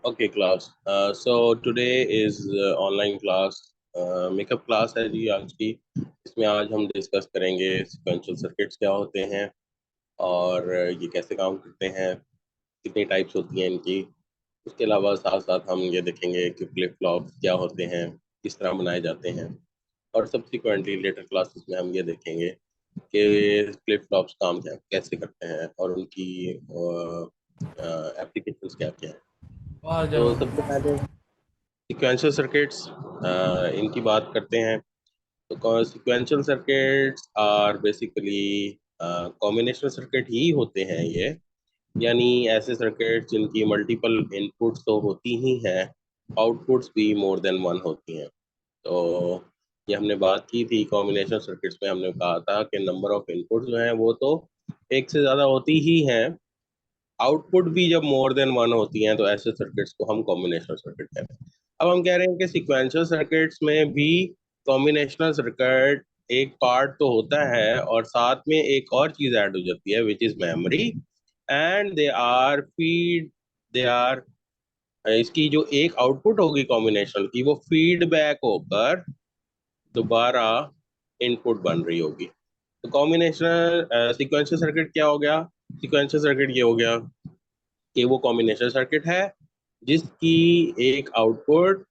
Okay, class. So today is online class. Makeup class है जी आज की। इसमें आज हम डिस्कस करेंगे सिक्वेंशियल सर्किट्स क्या होते हैं और ये कैसे काम करते हैं, कितनी टाइप्स होती हैं इनकी। उसके अलावा साथ साथ हम ये देखेंगे कि फ्लिप फ्लॉप क्या होते हैं, किस तरह बनाए जाते हैं। और सब्सिक्वेंटली लेटर क्लासेस में हम ये देखेंगे कि फ्लिप फ्लॉप्स काम क्या कैसे करते हैं और उनकी एप्लीकेशंस क्या क्या हैं। वाह तो जवाब। सबसे पहले सिक्वेंशियल सर्किट्स इनकी बात करते हैं। तो sequential circuits are basically combinational circuit ही होते हैं ये, यानी ऐसे सर्किट जिनकी मल्टीपल इनपुट्स तो होती ही हैं, आउटपुट्स भी मोर देन वन होती हैं। तो ये हमने बात की थी कॉम्बिनेशनल सर्किट्स में, हमने कहा था कि नंबर ऑफ इनपुट्स जो हैं वो तो एक से ज़्यादा होती ही हैं, आउटपुट भी जब मोर देन वन होती हैं तो ऐसे सर्किट्स को हम कॉम्बिनेशनल सर्किट कहते हैं। अब हम कह रहे हैं कि सिक्वेंशियल सर्किट्स में भी कॉम्बिनेशनल सर्किट एक पार्ट तो होता है और साथ में एक और चीज ऐड हो जाती है which is memory, and they are इसकी जो एक आउटपुट होगी कॉम्बिनेशनल की वो फीडबैक होकर दोबारा इनपुट बन रही होगी। तो कॉम्बिनेशनल सिक्वेंशियल सर्किट क्या हो गया? सिक्वेंशियल सर्किट ये हो गया कि वो कॉम्बिनेशन सर्किट है जिसकी एक आउटपुट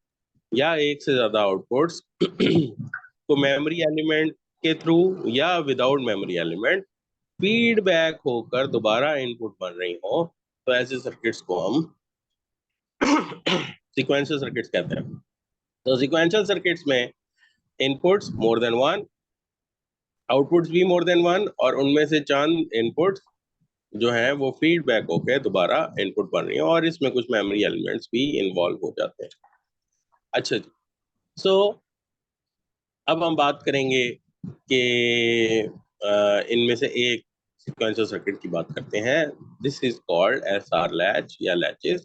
या एक से ज्यादा आउटपुट्स को मेमोरी एलिमेंट के थ्रू या विदाउट मेमोरी एलिमेंट फीडबैक होकर दोबारा इनपुट बन रही हो, तो ऐसे सर्किट्स को हम सीक्वेंशियल सर्किट्स कहते हैं। तो सीक्वेंशियल सर्किट्स में inputs more than one, outputs भी मोर देन वन, और उनमें से चंद इनपुट्स जो है वो फीडबैक होकर दोबारा इनपुट बन रही है और इसमें कुछ मेमोरी एलिमेंट्स भी इन्वॉल्व हो जाते हैं। अच्छा जी। सो अब हम बात करेंगे कि इनमें से एक सिक्वेंशियल सर्किट की बात करते हैं। This is called S R latch या लैचेस।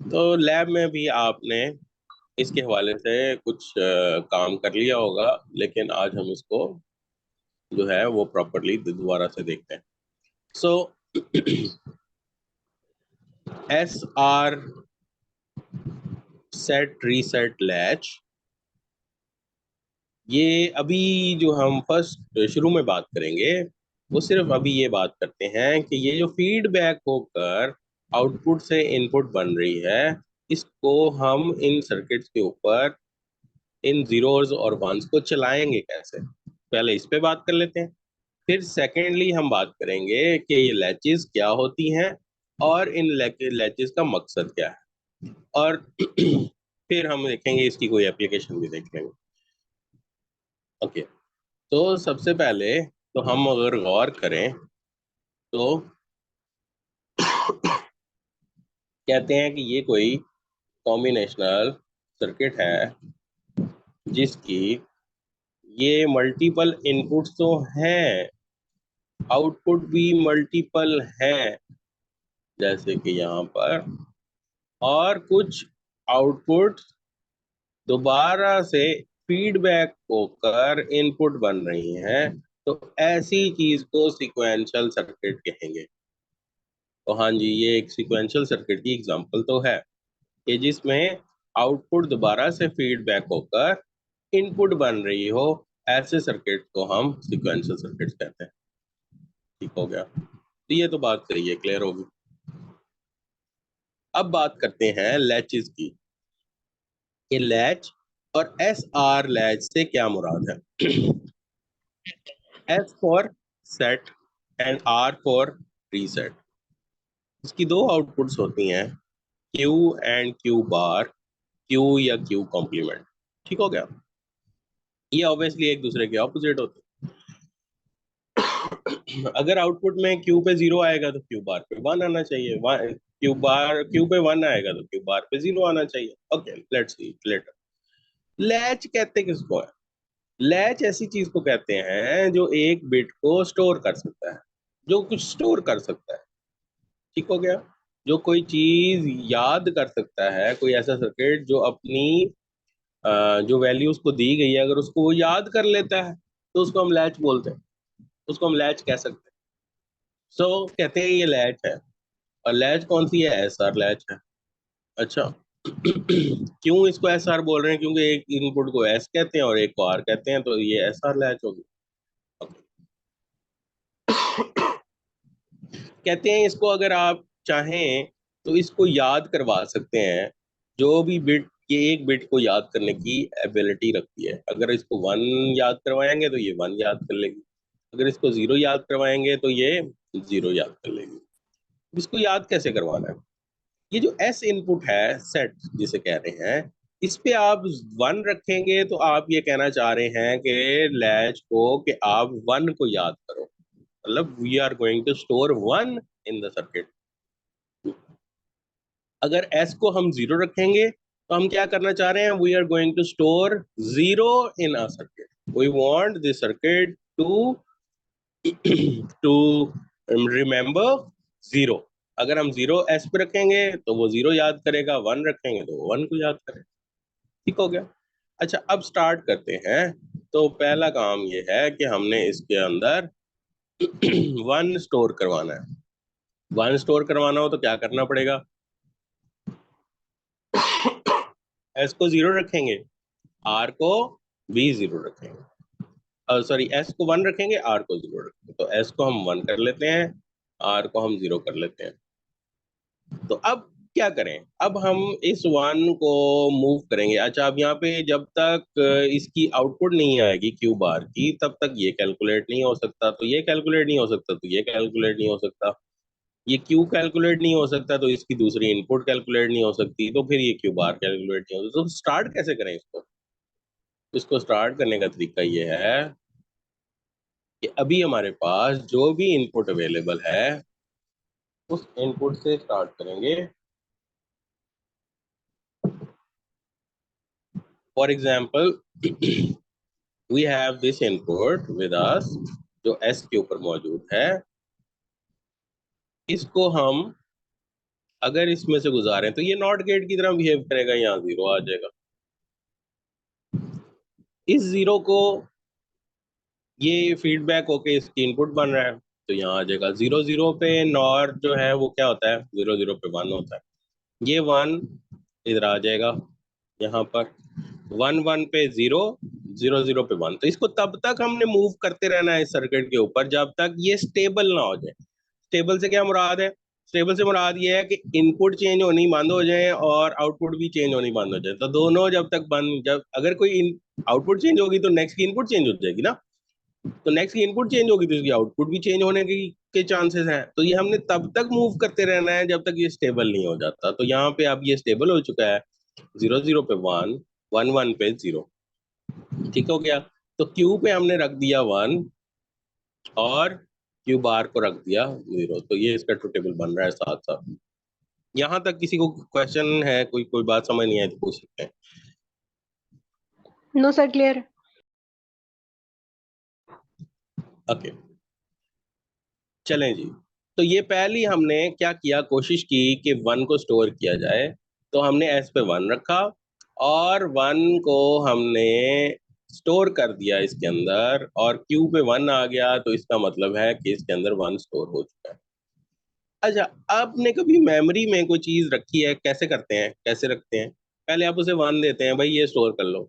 तो लैब में भी आपने इसके हवाले से कुछ काम कर लिया होगा, लेकिन आज हम इसको जो है वो प्रॉपरली दोबारा से देखते हैं। So S R set reset latch, ये अभी जो हम फर्स्ट शुरू में बात करेंगे वो सिर्फ अभी ये बात करते हैं कि ये जो फीडबैक होकर आउटपुट से इनपुट बन रही है, इसको हम इन सर्किट्स के ऊपर इन जीरोस और वंस को चलाएंगे कैसे, पहले इस पे बात कर लेते हैं। फिर सेकेंडली हम बात करेंगे कि ये लैचेस क्या होती हैं और इन लैचेस का मकसद क्या है, और फिर हम देखेंगे इसकी कोई एप्लीकेशन भी देख लेंगे। ओके। तो सबसे पहले तो हम अगर गौर करें तो कहते हैं कि ये कोई कॉम्बिनेशनल सर्किट है जिसकी ये मल्टीपल इनपुट्स तो हैं, आउटपुट भी मल्टीपल हैं जैसे कि यहाँ पर, और कुछ आउटपुट दोबारा से फीडबैक होकर इनपुट बन रही हैं, तो ऐसी चीज को सिक्वेंशियल सर्किट कहेंगे। तो हाँ जी, ये एक सिक्वेंशियल सर्किट की एग्जांपल तो है कि जिसमें आउटपुट दोबारा से फीडबैक होकर इनपुट बन रही हो, ऐसे सर्किट को हम सिक्वेंशियल सर्किट कहते हैं। ठीक हो गया? तो ये तो बात सही है, क्लियर होगी। अब बात करते हैं लैचेस की, कि लैच और एस आर लैच से क्या मुराद है। S for set and R for reset. इसकी दो आउटपुट्स होती हैं, Q and Q bar, Q या क्यू कॉम्प्लीमेंट। ठीक हो गया? ये ऑब्वियसली एक दूसरे के ऑपोजिट होते हैं। अगर आउटपुट में क्यू पे जीरो आएगा तो क्यू बार पे वन आना चाहिए, क्यू पे वन आएगा तो क्यू बार पे जीरो आना चाहिए। Okay, let's see later. Latch कहते किसको है? लैच ऐसी चीज को कहते हैं जो एक बिट को स्टोर कर सकता है, जो कुछ स्टोर कर सकता है। ठीक हो गया? जो कोई चीज याद कर सकता है, कोई ऐसा सर्किट जो अपनी जो वैल्यू उसको दी गई है अगर उसको वो याद कर लेता है तो उसको हम लैच बोलते हैं, उसको हम लैच कह सकते हैं। सो कहते हैं ये लैच है। और लैच कौन सी है? एस आर लैच है। अच्छा क्यों इसको एस आर बोल रहे हैं? क्योंकि एक इनपुट को एस कहते हैं और एक को आर कहते हैं, तो ये एस आर लैच होगी। कहते हैं इसको अगर आप चाहें तो इसको याद करवा सकते हैं। जो भी बिट, ये एक बिट को याद करने की एबिलिटी रखती है। अगर इसको वन याद करवाएंगे तो ये वन याद कर लेगी, अगर इसको जीरो याद करवाएंगे तो ये जीरो याद कर लेगी। इसको याद कैसे करवाना है? ये जो एस इनपुट है, सेट जिसे कह रहे हैं, इस पे आप वन रखेंगे तो आप ये कहना चाह रहे हैं कि लैच को कि आप वन को याद करो, मतलब we are going to store one in the circuit. अगर एस को हम जीरो रखेंगे तो हम क्या करना चाह रहे हैं? We are going to store zero in a circuit. We want the circuit to to remember zero. अगर हम जीरो एस पे रखेंगे तो वो जीरो याद करेगा, वन रखेंगे तो वो वन को याद करेगा। ठीक हो गया। अच्छा, अब स्टार्ट करते हैं। तो पहला काम ये है कि हमने इसके अंदर वन स्टोर करवाना है। वन स्टोर करवाना हो तो क्या करना पड़ेगा? एस को जीरो रखेंगे, आर को भी जीरो रखेंगे, सॉरी एस को वन रखेंगे, आर को जीरो रखेंगे। तो एस को हम वन कर लेते हैं, आर को हम जीरो कर लेते हैं। तो अब क्या करें? अब हम इस वन को मूव करेंगे। अच्छा, अब यहाँ पे जब तक इसकी आउटपुट नहीं आएगी क्यू बार की, तब तक ये कैलकुलेट नहीं हो सकता, तो ये कैलकुलेट नहीं हो सकता, तो ये कैलकुलेट नहीं हो सकता। ये क्यू कैलकुलेट नहीं हो सकता तो इसकी दूसरी इनपुट कैलकुलेट नहीं हो सकती, तो फिर ये क्यू बार कैलकुलेट नहीं हो सकता। तो स्टार्ट कैसे करें इसको? इसको स्टार्ट करने का तरीका ये है कि अभी हमारे पास जो भी इनपुट अवेलेबल है उस इनपुट से स्टार्ट करेंगे। For example we have this input with us, जो एस के ऊपर मौजूद है। इसको हम अगर इसमें से गुजारें तो ये नॉट गेट की तरह बिहेव करेगा, यहाँ जीरो आ जाएगा। इस जीरो को ये फीडबैक होके इसकी इनपुट बन रहा है, तो यहाँ आ जाएगा। जीरो जीरो पे नॉर जो है वो क्या होता है? जीरो जीरो पे वन होता है। ये वन इधर आ जाएगा यहाँ पर, वन वन पे जीरो, जीरो जीरो पे वन। तो इसको तब तक हमने मूव करते रहना है इस सर्किट के ऊपर जब तक ये स्टेबल ना हो जाए। स्टेबल से क्या मुराद है? स्टेबल से मुराद ये है कि इनपुट चेंज होनी बंद हो जाए और आउटपुट भी चेंज होनी बंद हो जाए। तो दोनों जब तक बंद, जब अगर कोई आउटपुट चेंज होगी तो नेक्स्ट की इनपुट चेंज हो जाएगी ना। तो नेक्स्ट की इनपुट चेंज होगी तो इसकी आउटपुट भी चेंज होने के चांसेस हैं। तो ये हमने तब तक मूव करते रहना है जब तक ये स्टेबल नहीं हो जाता। तो यहाँ पे अब ये स्टेबल हो चुका है, जीरो जीरो पे वन, वन वन पे जीरो। ठीक हो गया। तो क्यू पे हमने रख दिया वन और क्यू बार को रख दिया जीरो, तो ये इसका ट्रू टेबल बन रहा है साथ साथ। यहाँ तक किसी को क्वेश्चन है? कोई कोई बात समझ नहीं आई तो पूछ सकते हैं। No sir, clear. ओके, चलें जी। तो ये पहली हमने क्या किया, कोशिश की कि वन को स्टोर किया जाए। तो हमने एस पे वन रखा और वन को हमने स्टोर कर दिया इसके अंदर, और क्यू पे वन आ गया, तो इसका मतलब है कि इसके अंदर वन स्टोर हो चुका है। अच्छा, आपने कभी मेमोरी में कोई चीज रखी है? कैसे करते हैं, कैसे रखते हैं? पहले आप उसे वन देते हैं, भाई ये स्टोर कर लो।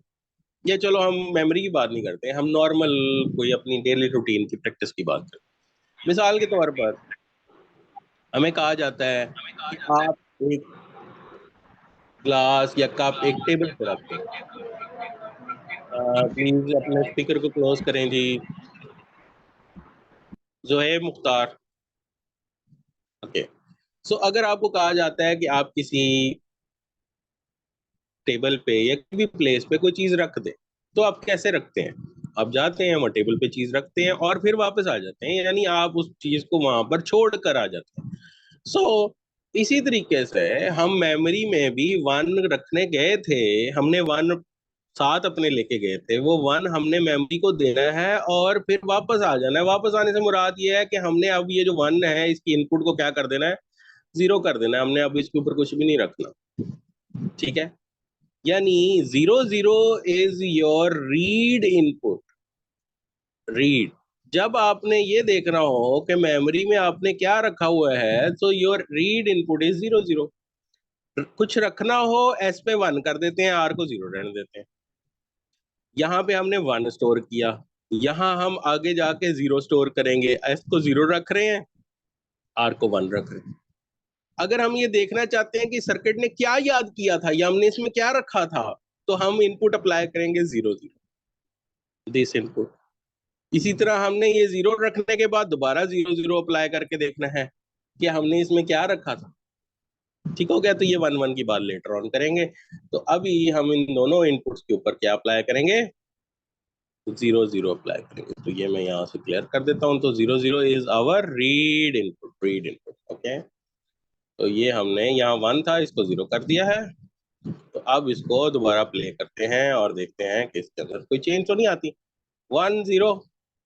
ये चलो हम मेमोरी की बात नहीं करते हैं, हम नॉर्मल कोई अपनी डेली रूटीन की प्रैक्टिस की बात करते हैं। मिसाल के तौर पर हमें कहा जाता है कि आप एक ग्लास या कप एक टेबल पे रख दें। प्लीज अपने स्पीकर को क्लोज करें जी। जोहेब मुख्तार। ओके। सो अगर आपको कहा जाता है कि आप किसी टेबल पे या किसी भी प्लेस पे कोई चीज रख दें, तो आप कैसे रखते हैं? आप जाते हैं वहाँ टेबल पे चीज रखते हैं और फिर वापस आ जाते हैं, यानी आप उस चीज को वहां पर छोड़ कर आ जाते हैं। सो इसी तरीके से हम मेमोरी में भी वन रखने गए थे। हमने वन साथ अपने लेके गए थे, वो वन हमने मेमोरी को देना है और फिर वापस आ जाना है। वापस आने से मुराद ये है कि हमने अब ये जो वन है इसकी इनपुट को क्या कर देना है? जीरो कर देना है। हमने अब इसके ऊपर कुछ भी नहीं रखना। ठीक है, यानी zero zero is your read input. Read, जब आपने ये देखना हो कि मेमोरी में आपने क्या रखा हुआ है, तो your read input is zero zero. कुछ रखना हो एस पे 1 कर देते हैं, आर को 0 रहने देते हैं। यहाँ पे हमने 1 स्टोर किया, यहाँ हम आगे जाके 0 स्टोर करेंगे, एस को 0 रख रहे हैं, आर को 1 रख रहे हैं। अगर हम ये देखना चाहते हैं कि सर्किट ने क्या याद किया था या हमने इसमें क्या रखा था, तो हम इनपुट अप्लाई करेंगे 0 0, दिस इनपुट। इसी तरह हमने ये 0 रखने के बाद दोबारा 0 0 अप्लाई करके देखना है कि हमने इसमें क्या रखा था। ठीक हो गया, तो ये 1 1 की बात लेटर ऑन करेंगे। तो अभी हम इन दोनों इनपुट्स के ऊपर क्या अप्लाई करेंगे, 0 0 अप्लाई करेंगे। तो ये मैं यहाँ से क्लियर कर देता हूँ। तो 0 0 is our read input, read input. Okay, तो ये हमने यहाँ 1 था, इसको 0 कर दिया है। तो अब इसको दोबारा प्ले करते हैं और देखते हैं कि इसके अंदर कोई चेंज तो नहीं आती। 1 0,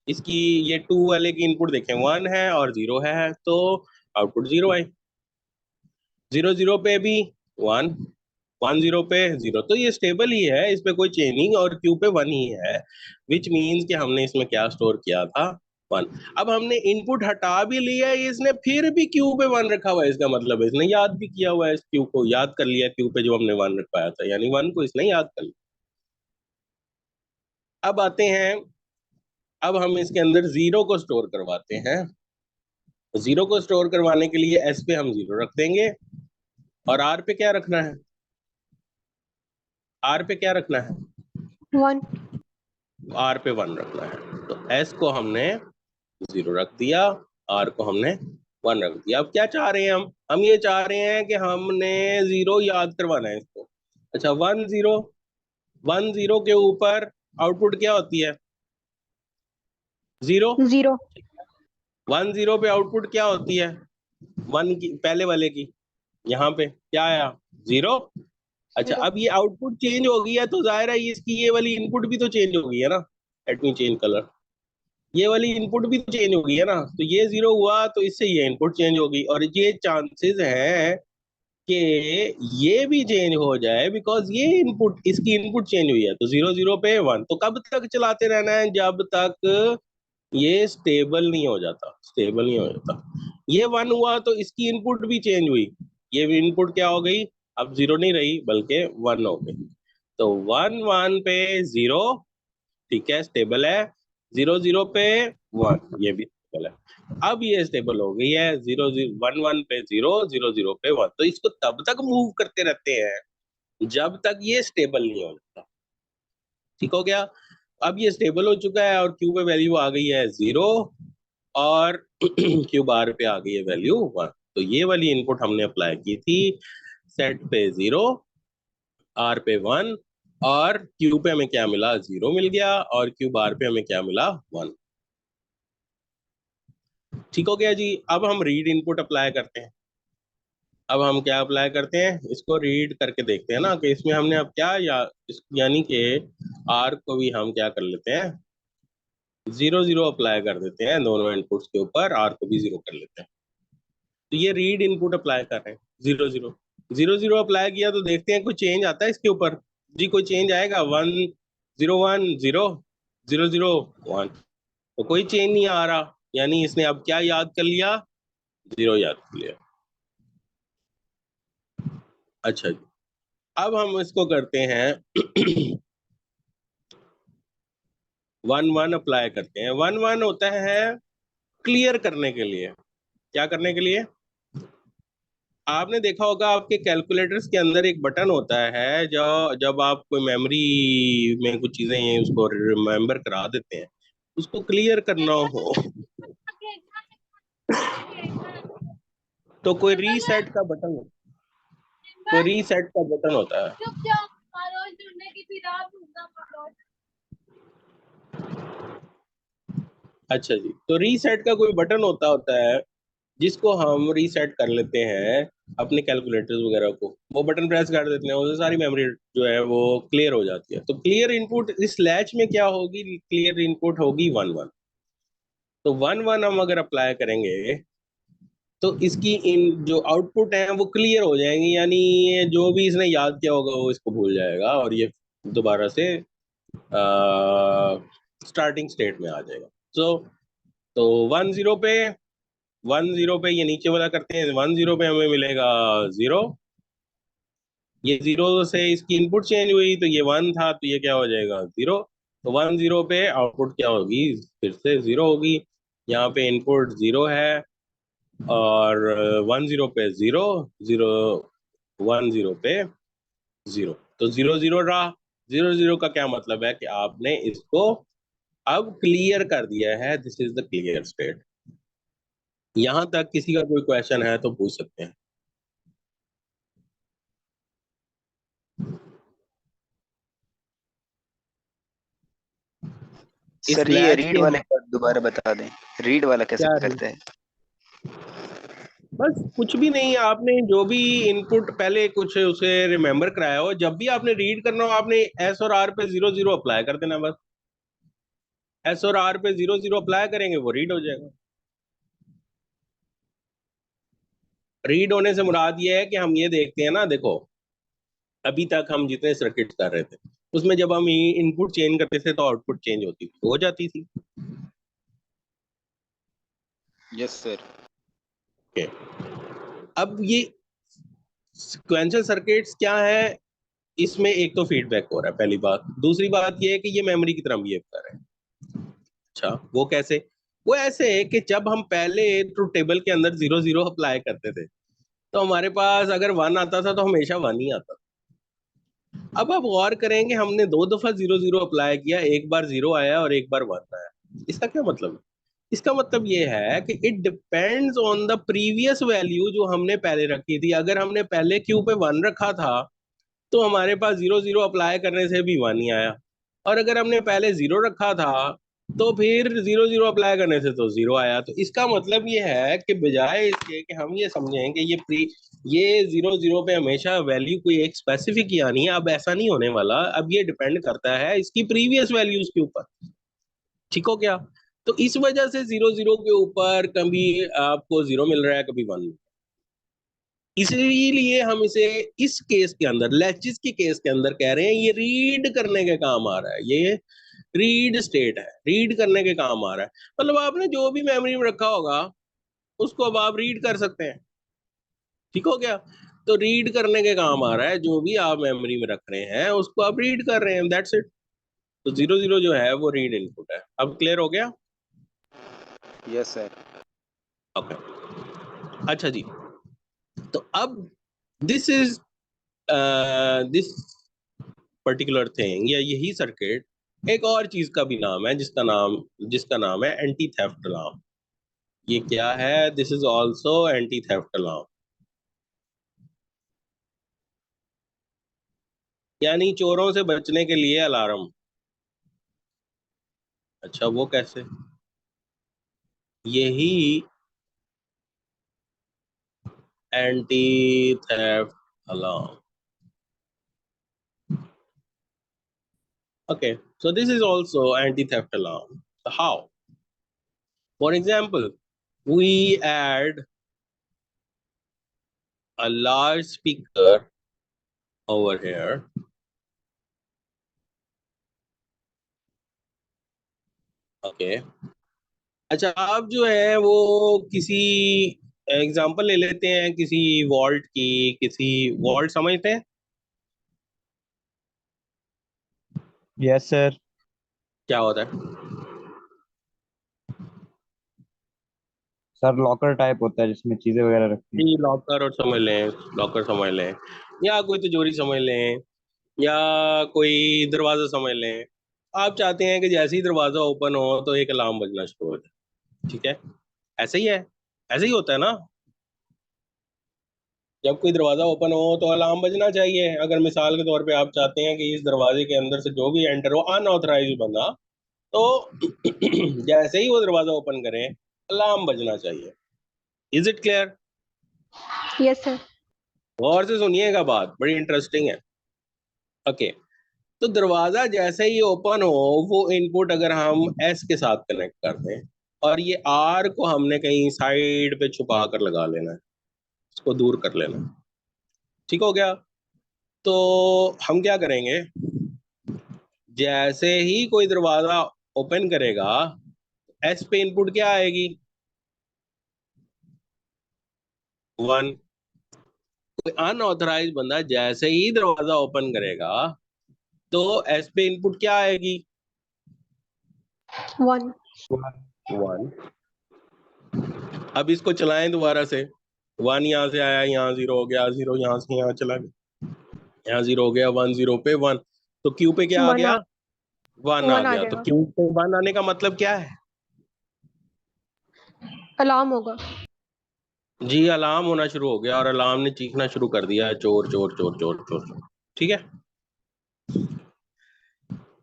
इसकी ये 2 वाले की इनपुट देखें 1 है और 0 है, तो आउटपुट 0 आई। 0 0 पे भी 1, 1 0 पे 0, तो ये स्टेबल ही है, इस पे कोई चेंज नहीं, और क्यू पे 1 ही है, विच मीन्स कि हमने इसमें क्या स्टोर किया था, 1। अब हमने इनपुट हटा भी लिया है, इसने फिर भी क्यू पे 1 रखा हुआ है, इसका मतलब है इसने याद भी किया हुआ है, इस क्यू को याद कर लिया, क्यू पे जो हमने 1 रखवाया था, यानी 1 को इसने याद कर लिया। अब आते हैं, अब हम इसके अंदर 0 को स्टोर करवाते हैं। 0 को स्टोर करवाने के लिए एस पे हम 0 रख देंगे, और आर पे क्या रखना है, आर पे क्या रखना है, 1, आर पे 1 रखना है। तो एस को हमने 0 रख दिया, आर को हमने 1 रख दिया। अब क्या चाह रहे हैं हम ये चाह रहे हैं कि हमने 0 याद करवाना है इसको। अच्छा, 1 0, 1 0 के ऊपर आउटपुट क्या होती है, 0। 0, 1 0 पे आउटपुट क्या होती है, 1 की, पहले वाले की, यहाँ पे क्या आया, 0। अच्छा, 0, अब ये आउटपुट चेंज हो गई है, तो जाहिर है इसकी ये वाली इनपुट भी तो चेंज हो गई है ना। लेट मी चेंज कलर, ये वाली इनपुट भी तो चेंज हो गई है ना, तो ये 0 हुआ तो इससे ये इनपुट चेंज होगी, और ये चांसेस हैं कि ये भी चेंज हो जाए, बिकॉज ये इनपुट, इसकी इनपुट चेंज हुई है। तो 0 0 पे 1, तो कब तक चलाते रहना है, जब तक ये स्टेबल नहीं हो जाता, स्टेबल नहीं हो जाता। ये 1 हुआ तो इसकी इनपुट भी चेंज हुई, ये भी इनपुट क्या हो गई, अब 0 नहीं रही बल्कि 1 हो गई। तो 1 1 पे 0, ठीक है, स्टेबल है। 0 0 पे 1, ये भी स्टेबल है। अब ये स्टेबल हो गई है, 0 0 1 1 पे 0, 0 0 पे 1। तो इसको तब तक मूव करते रहते हैं जब तक ये स्टेबल नहीं हो जाता। ठीक हो गया, अब ये स्टेबल हो चुका है, और क्यू पे वैल्यू आ गई है 0, और क्यू बार पे आ गई है वैल्यू 1। तो ये वाली इनपुट हमने अप्लाई की थी, सेट पे 0, आर पे 1, और क्यू पे हमें क्या मिला, 0 मिल गया, और क्यू बार पे हमें क्या मिला, 1। ठीक हो गया जी। अब हम रीड इनपुट अप्लाई करते हैं। अब हम क्या अप्लाई करते हैं, इसको रीड करके देखते हैं ना कि इसमें हमने अब क्या, यानी कि आर को भी हम क्या कर लेते हैं, 0 0 अप्लाई कर देते हैं दोनों इनपुट्स के ऊपर, आर को भी 0 कर लेते हैं। तो ये रीड इनपुट अप्लाई कर रहे हैं, 0 0 0 0 अप्लाई किया, तो देखते हैं कोई चेंज आता है इसके ऊपर। जी कोई चेंज आएगा, 1 0 1 0, 0 0 1, तो कोई चेंज नहीं आ रहा, यानी इसने अब क्या याद कर लिया, 0 याद कर लिया। अच्छा जी, अब हम इसको करते हैं 1 1 अप्लाई करते हैं। 1 1 होता है क्लियर करने के लिए, क्या करने के लिए, आपने देखा होगा आपके कैलकुलेटर्स के अंदर एक बटन होता है, जो जब आप कोई मेमोरी में कुछ चीजें हैं उसको रिमेम्बर करा देते हैं, उसको क्लियर करना हो तो कोई रीसेट का बटन, कोई रीसेट का बटन होता है। अच्छा जी, तो रीसेट का कोई बटन होता है जिसको हम रीसेट कर लेते हैं अपने कैलकुलेटर्स वगैरह को, वो बटन प्रेस कर देते हैं, उससे सारी मेमोरी जो है वो क्लियर हो जाती है। तो क्लियर इनपुट इस लैच में क्या होगी, क्लियर इनपुट होगी 1 1। तो 1 1 हम अगर अप्लाई करेंगे तो इसकी इन जो आउटपुट है वो क्लियर हो जाएंगी, यानी ये जो भी इसने याद किया होगा वो इसको भूल जाएगा, और ये दोबारा से स्टार्टिंग स्टेट में आ जाएगा। तो 1 0 पे, 1 0 पे ये नीचे वाला करते हैं, 1 0 पे हमें मिलेगा 0, ये 0 से इसकी इनपुट चेंज हुई तो ये 1 था, तो ये क्या हो जाएगा 0। तो 1 0 पे आउटपुट क्या होगी, फिर से 0 होगी। यहाँ पे इनपुट 0 है, और 1 0 पे 0, 0 1 0 पे 0, तो 0 0 रहा। 0 0 का क्या मतलब है कि आपने इसको अब क्लियर कर दिया है, this is the clear state. यहां तक किसी का कोई क्वेश्चन है तो पूछ सकते हैं। इस सर ये लैच रीड के वाले का दोबारा बता दें, रीड वाला कैसे क्या, करते हैं? बस कुछ भी नहीं, आपने जो भी इनपुट पहले कुछ उसे रिमेम्बर कराया हो, जब भी आपने रीड करना हो आपने एस और आर पे 0 0 अप्लाई कर देना बस। एस और आर पे 0 0 अप्लाई करेंगे, वो रीड हो जाएगा। रीड होने से मुराद ये है कि हम ये देखते हैं ना, देखो अभी तक हम जितने सर्किट कर रहे थे उसमें जब हम इनपुट चेंज करते थे तो आउटपुट चेंज होती थी, हो जाती थी। Yes sir. ओके, अब ये सिक्वेंशियल सर्किट्स क्या है, इसमें एक तो फीडबैक हो रहा है पहली बात, दूसरी बात ये है कि ये मेमोरी की तरह बिहेव कर रहे हैं। अच्छा, वो कैसे? वो ऐसे है कि जब हम पहले ट्रुथ टेबल के अंदर 0 0 अप्लाई करते थे तो हमारे पास अगर 1 आता था तो हमेशा 1 ही आता था। अब आप गौर करेंगे, हमने 2 दफा 0 0 अप्लाई किया, एक बार 0 आया और एक बार 1 आया। इसका क्या मतलब है? इसका मतलब ये है कि it depends on the previous value जो हमने पहले रखी थी। अगर हमने पहले क्यू पे 1 रखा था तो हमारे पास 0 0 अप्लाई करने से भी 1 ही आया, और अगर हमने पहले 0 रखा था तो फिर 0 0 अप्लाई करने से तो 0 आया। तो इसका मतलब ये है कि बजाय इसके कि हम ये समझें कि ये 0 0 पे हमेशा वैल्यू कोई एक स्पेसिफिक ही आनी है, अब ऐसा नहीं होने वाला। अब ये डिपेंड करता है इसकी प्रीवियस वैल्यूज के ऊपर। ठीक हो गया? तो इस वजह से 0 0 के ऊपर कभी आपको 0 मिल रहा है, कभी 1। इसीलिए हम इसे इस केस के अंदर, लैचिस के केस के अंदर कह रहे हैं ये रीड करने के काम आ रहा है। ये रीड स्टेट है, रीड करने के काम आ रहा है। मतलब आपने जो भी मेमोरी में रखा होगा उसको अब आप रीड कर सकते हैं। ठीक हो गया? तो रीड करने के काम आ रहा है, जो भी आप मेमोरी में रख रहे हैं उसको आप रीड कर रहे हैं, दैट्स इट। तो 0 0 जो है वो रीड इनपुट है। अब क्लियर हो गया? Yes sir. ओके, अच्छा जी। तो अब this is this particular thing या यही सर्किट एक और चीज का भी नाम है, जिसका नाम है एंटी थेफ्ट अलार्म। ये क्या है? This is also anti theft alarm, यानी चोरों से बचने के लिए अलार्म। अच्छा, वो कैसे? यही anti theft alarm. Okay, so this is also anti-theft alarm. So how? For example, we add a large speaker over here. Okay. अच्छा, आप जो है वो किसी एग्जांपल ले लेते हैं किसी वॉल्ट की। किसी वॉल्ट समझते हैं? Yes sir. क्या होता है? सर लॉकर टाइप होता है जिसमें चीजें वगैरह रखती हैं। जी, लॉकर और समझ लें, लॉकर समझ लें, या कोई तिजोरी समझ लें, या कोई दरवाजा समझ लें। आप चाहते हैं कि जैसे ही दरवाजा ओपन हो तो एक अलार्म बजना शुरू हो जाए। ठीक है, ऐसे ही है, ऐसे ही होता है ना। जब कोई दरवाजा ओपन हो तो अलार्म बजना चाहिए। अगर मिसाल के तौर पे आप चाहते हैं कि इस दरवाजे के अंदर से जो भी एंटर हो अनऑथराइज्ड बंदा, तो जैसे ही वो दरवाजा ओपन करें अलार्म बजना चाहिए। Is it clear? Yes sir. गौर से सुनिएगा, बात बड़ी इंटरेस्टिंग है। ओके, तो दरवाजा जैसे ही ओपन हो, वो इनपुट अगर हम एस के साथ कनेक्ट कर दें और ये आर को हमने कहीं साइड पे छुपा कर लगा लेना है, इसको दूर कर लेना है। ठीक हो गया? तो हम क्या करेंगे, जैसे ही कोई दरवाजा ओपन करेगा एस पे इनपुट क्या आएगी? 1। कोई अनऑथराइज बंदा जैसे ही दरवाजा ओपन करेगा तो एस पे इनपुट क्या आएगी? 1. 1। अब इसको चलाएं दोबारा से, 1 यहाँ से आया, यहाँ 0 हो गया, 0 यहाँ से यहाँ चला गया, यहाँ 0 हो गया, 1 0 पे 1, तो क्यू पे क्या आ 1 गया? 1 आ 1 आ गया। तो जाएगा. क्यू पे 1 आने का मतलब क्या है? अलार्म होगा. जी, अलार्म होना शुरू हो गया और अलार्म ने चीखना शुरू कर दिया है, चोर चोर चोर चोर चोर चोर। ठीक है,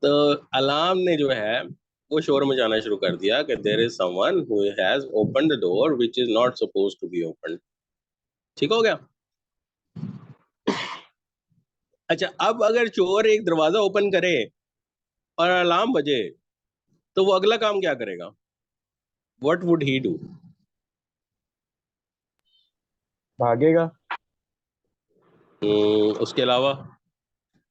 तो अलार्म ने जो है वो शोर मचाना शुरू कर दिया कि there is someone who has opened the door which is not supposed to be opened. ठीक हो गया? अच्छा, अब अगर चोर एक दरवाजा ओपन करे और अलार्म बजे तो वो अगला काम क्या करेगा? What would he do? भागेगा। उसके अलावा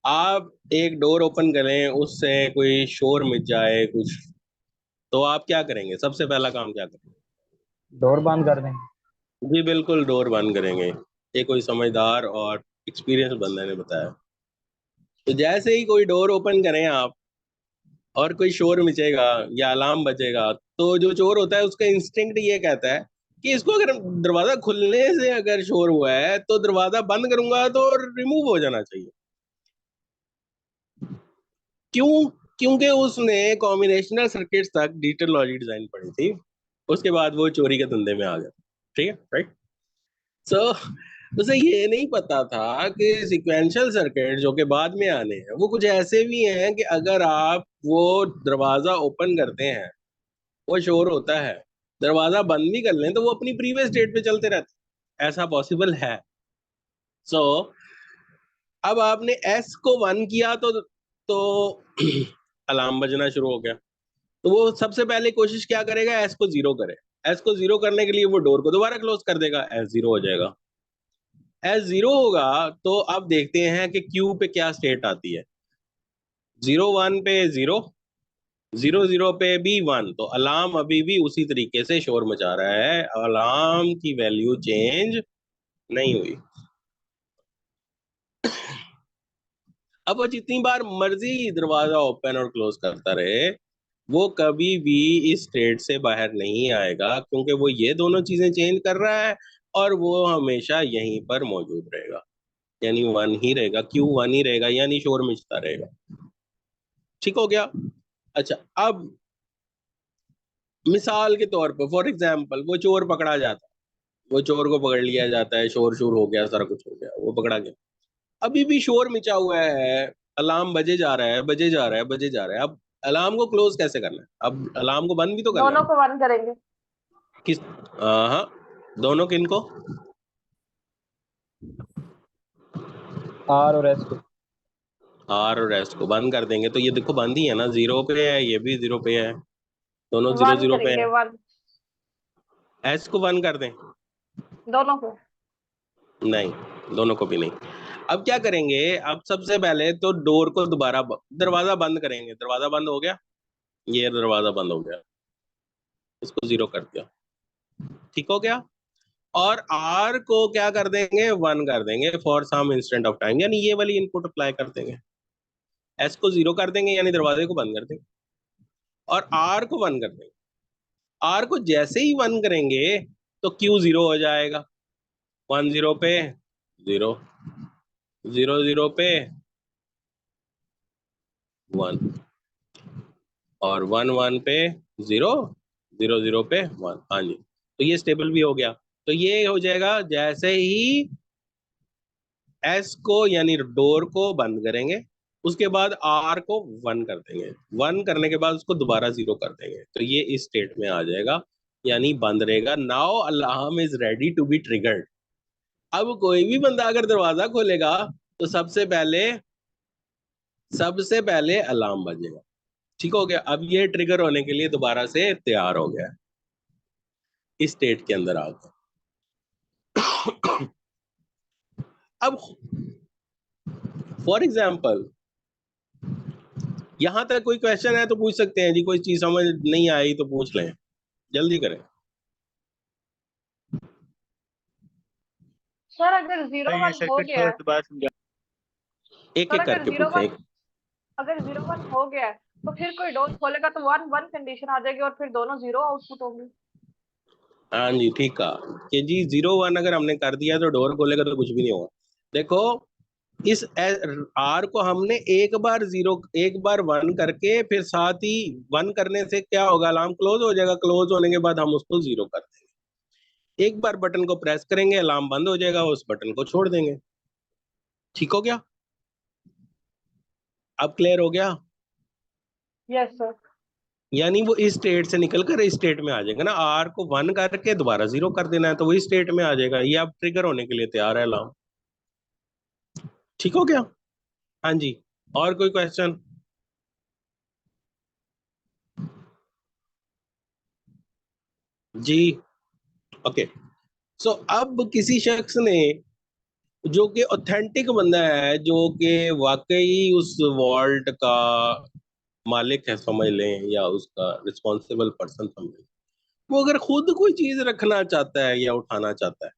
आप एक डोर ओपन करें, उससे कोई शोर मच जाए कुछ, तो आप क्या करेंगे? सबसे पहला काम क्या करेंगे? डोर बंद कर देंगे। जी बिल्कुल, डोर बंद करेंगे। ये कोई समझदार और एक्सपीरियंस बंदे ने बताया। तो जैसे ही कोई डोर ओपन करें आप और कोई शोर मचेगा या अलार्म बजेगा, तो जो चोर होता है उसका इंस्टिंक्ट ये कहता है कि इसको अगर दरवाजा खुलने से अगर शोर हुआ है तो दरवाजा बंद करूंगा तो रिमूव हो जाना चाहिए। क्यों? क्योंकि उसने कॉम्बिनेशनल सर्किट्स तक डिजिटल लॉजिक डिजाइन पढ़ी थी, उसके बाद वो चोरी के धंधे में आ गया। ठीक है, राइट? सो उसे ये नहीं पता था कि सिक्वेंशियल सर्किट जो कि बाद में आने हैं वो कुछ ऐसे भी हैं कि अगर आप वो दरवाजा ओपन करते हैं, वो शोर होता है, दरवाजा बंद भी कर लें तो वो अपनी प्रीवियस स्टेट पे चलते रहते हैं। ऐसा पॉसिबल है। सो अब आपने एस को 1 किया तो अलार्म बजना शुरू हो गया। तो वो सबसे पहले कोशिश क्या करेगा? एस को 0 करे। एस को 0 करने के लिए वो डोर को दोबारा क्लोज कर देगा, एस 0 हो जाएगा। एस 0 होगा तो अब देखते हैं कि क्यू पे क्या स्टेट आती है। 0 1 पे 0, 0 0 पे भी 1, तो अलार्म अभी भी उसी तरीके से शोर मचा रहा है, अलार्म की वैल्यू चेंज नहीं हुई। अब वो जितनी बार मर्जी दरवाजा ओपन और क्लोज करता रहे, वो कभी भी इस स्टेट से बाहर नहीं आएगा, क्योंकि वो ये दोनों चीजें चेंज कर रहा है और वो हमेशा यहीं पर मौजूद रहेगा, यानी 1 ही रहेगा, क्यू 1 ही रहेगा, यानी शोर मचता रहेगा। ठीक हो गया? अच्छा, अब मिसाल के तौर पर, फॉर एग्जाम्पल, वो चोर पकड़ा जाता है, वो चोर को पकड़ लिया जाता है, शोर शोर हो गया, सारा कुछ हो गया, वो पकड़ा गया, अभी भी शोर मचा हुआ है, अलार्म बजे जा रहा है, बजे जा रहा है, बजे जा रहा है। अब अलार्म को क्लोज कैसे करना है? अब अलार्म को बंद भी तो करना दोनों है। को बंद करेंगे। किस? हाँ, दोनों किनको? आर और एस को। आर और एस को बंद कर देंगे तो ये देखो बंद ही है ना, 0 पे है, ये भी 0 पे है, दोनों 0 वन 0 पे करेंगे, है। वन। एस को बंद कर दें? दोनों को। नहीं, दोनों को भी नहीं। अब क्या करेंगे? अब सबसे पहले तो डोर को दोबारा दरवाजा बंद करेंगे। दरवाजा बंद हो गया, ये दरवाजा बंद हो गया, इसको 0 कर दिया। ठीक हो गया? और आर को क्या कर देंगे? 1 कर देंगे for some instant of time, यानी ये वाली इनपुट अप्लाई कर देंगे। एस को 0 कर देंगे, यानी दरवाजे को बंद कर देंगे, और आर को 1 कर देंगे। आर को जैसे ही 1 करेंगे तो क्यू 0 हो जाएगा। 1 0 पे 0, 0 0 पे 1, और 1 1 पे 0, 0 0 पे 1। हाँ जी, तो ये स्टेबल भी हो गया। तो ये हो जाएगा जैसे ही एस को यानी डोर को बंद करेंगे, उसके बाद आर को 1 कर देंगे, 1 करने के बाद उसको दोबारा 0 कर देंगे, तो ये इस स्टेट में आ जाएगा, यानी बंद रहेगा। Now alarm is ready to be triggered. अब कोई भी बंदा अगर दरवाजा खोलेगा तो सबसे पहले अलार्म बजेगा। ठीक हो गया? अब ये ट्रिगर होने के लिए दोबारा से तैयार हो गया, इस स्टेट के अंदर आ गया। अब फॉर एग्जाम्पल यहां तक कोई क्वेश्चन है तो पूछ सकते हैं जी, कोई चीज समझ नहीं आई तो पूछ लें, जल्दी करें। सर अगर 0-1 हो गया है, एक सर एक अगर करके 0-1 पूछें। अगर 0-1 हो गया है तो फिर कोई डोर खोलेगा तो 1-1 कंडीशन आ जाएगी और फिर दोनों 0 आउटपुट होंगे। हाँ जी, ठीक है कि जी 0-1 अगर हमने कर दिया तो डोर खोलेगा तो कुछ भी नहीं होगा। देखो इस आर को हमने एक बार 1 करके फिर साथ ही 1 करने से क्या होगा, अलार्म क्लोज हो जाएगा। क्लोज होने के बाद हम उसको 0 कर देंगे। एक बार बटन को प्रेस करेंगे, अलार्म बंद हो जाएगा, उस बटन को छोड़ देंगे। ठीक हो गया? अब क्लियर हो गया? Yes sir. यानी वो इस स्टेट से निकल कर इस स्टेट में आ जाएगा ना। आर को 1 करके दोबारा 0 कर देना है तो वही स्टेट में आ जाएगा। ये अब ट्रिगर होने के लिए तैयार है अलार्म। ठीक हो गया? हाँ जी, और कोई क्वेश्चन? जी ओके। सो अब किसी शख्स ने जो कि ऑथेंटिक बंदा है, जो कि वाकई उस वॉल्ट का मालिक है समझ लें, या उसका रिस्पॉन्सिबल पर्सन समझ लें, वो अगर खुद कोई चीज रखना चाहता है या उठाना चाहता है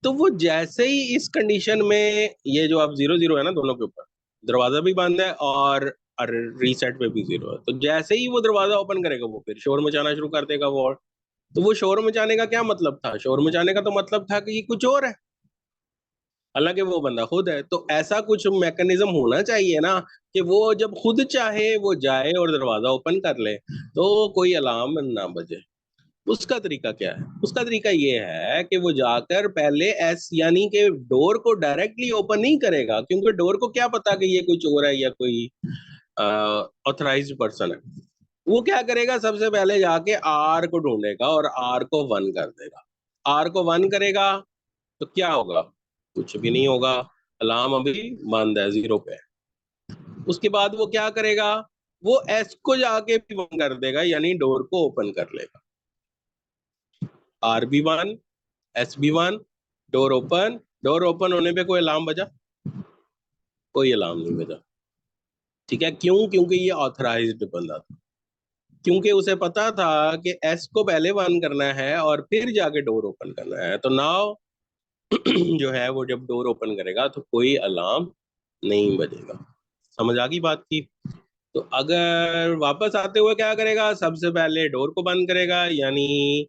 तो वो जैसे ही इस कंडीशन में, ये जो आप 0-0 है ना दोनों के ऊपर, दरवाजा भी बंद है और रीसेट पे भी 0 है, तो जैसे ही वो दरवाजा ओपन करेगा वो फिर शोर मचाना शुरू कर देगा वॉल्ट। तो वो शोर मचाने का क्या मतलब था? शोर मचाने का तो मतलब था कि ये कुछ और है, हालांकि वो बंदा खुद है। तो ऐसा कुछ मैकेनिज्म होना चाहिए ना कि वो जब खुद चाहे वो जाए और दरवाजा ओपन कर ले तो कोई अलार्म ना बजे। उसका तरीका क्या है? उसका तरीका ये है कि वो जाकर पहले यानी कि डोर को डायरेक्टली ओपन नहीं करेगा, क्योंकि डोर को क्या पता कि ये कोई चोर है या कोई ऑथराइज्ड पर्सन है। वो क्या करेगा, सबसे पहले जाके आर को ढूंढेगा और आर को 1 कर देगा। आर को 1 करेगा तो क्या होगा? कुछ भी नहीं होगा, अलार्म अभी बंद है, 0 पे। उसके बाद वो क्या करेगा, वो एस को जाके भी 1 कर देगा, यानी डोर को ओपन कर लेगा। आर भी 1, एस भी 1, डोर ओपन। डोर ओपन होने पे कोई अलार्म बजा? कोई अलार्म नहीं बजा। ठीक है, क्यों? क्योंकि ये ऑथराइज्ड बंदा था, क्योंकि उसे पता था कि एस को पहले 1 करना है और फिर जाके डोर ओपन करना है। तो नाउ जो है वो जब डोर ओपन करेगा तो कोई अलार्म नहीं बजेगा। समझ आ गई बात की? तो अगर वापस आते हुए क्या करेगा, सबसे पहले डोर को बंद करेगा, यानी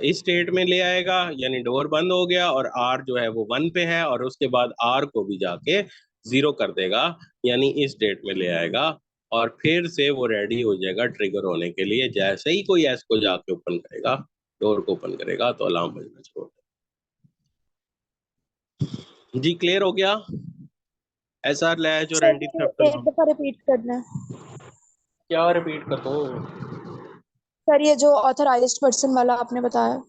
इस स्टेट में ले आएगा, यानी डोर बंद हो गया और आर जो है वो 1 पे है, और उसके बाद आर को भी जाके 0 कर देगा, यानी इस स्टेट में ले आएगा, और फिर से वो रेडी हो जाएगा ट्रिगर होने के लिए। जैसे ही कोई एस को जाके ओपन करेगा, डोर को ओपन करेगा, तो अलार्म बजना शुरू हो जाएगा। जी क्लियर हो गया? एसआर लैच और सर एंटी ये थ्रेफ्ट एक दफा रिपीट करना है। क्या रिपीट कर दो? सर ये जो ऑथराइज्ड पर्सन वाला आपने बताया।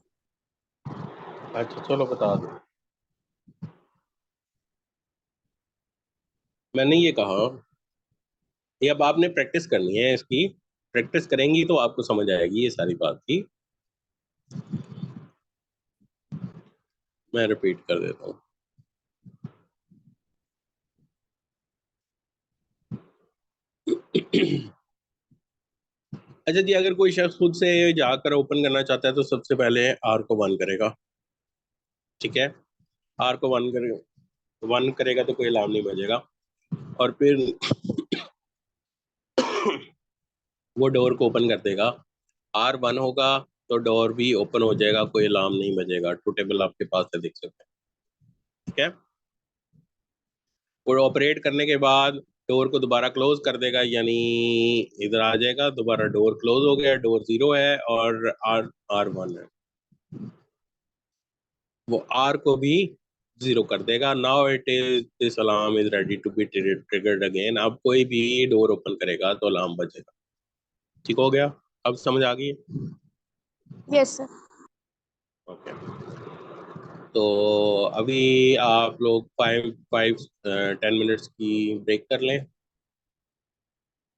अच्छा चलो बता दो। मैंने ये कहा, ये अब आपने प्रैक्टिस करनी है इसकी। प्रैक्टिस करेंगी तो आपको समझ आएगी ये सारी बात की। मैं रिपीट कर देता हूँ। अच्छा जी, अगर कोई शख्स खुद से जाकर ओपन करना चाहता है तो सबसे पहले आर को 1 करेगा। ठीक है, आर को 1 करेगा तो कोई अलार्म नहीं बजेगा, और फिर वो डोर को ओपन कर देगा। आर 1 होगा तो डोर भी ओपन हो जाएगा, कोई अलार्म नहीं बजेगा। ट्रू टेबल आपके पास है, देख सकते हैं। ठीक है, वो ऑपरेट करने के बाद डोर को दोबारा क्लोज कर देगा, यानी इधर आ जाएगा, दोबारा डोर क्लोज हो गया, डोर 0 है और आर 1 है। वो आर को भी 0 कर देगा। Now it is this alarm is ready to be triggered again. अब कोई भी डोर ओपन करेगा तो अलार्म बजेगा। ठीक हो गया? अब समझ आ गई? Yes sir. ओके, तो अभी आप लोग 5-10 मिनट्स की ब्रेक कर लें।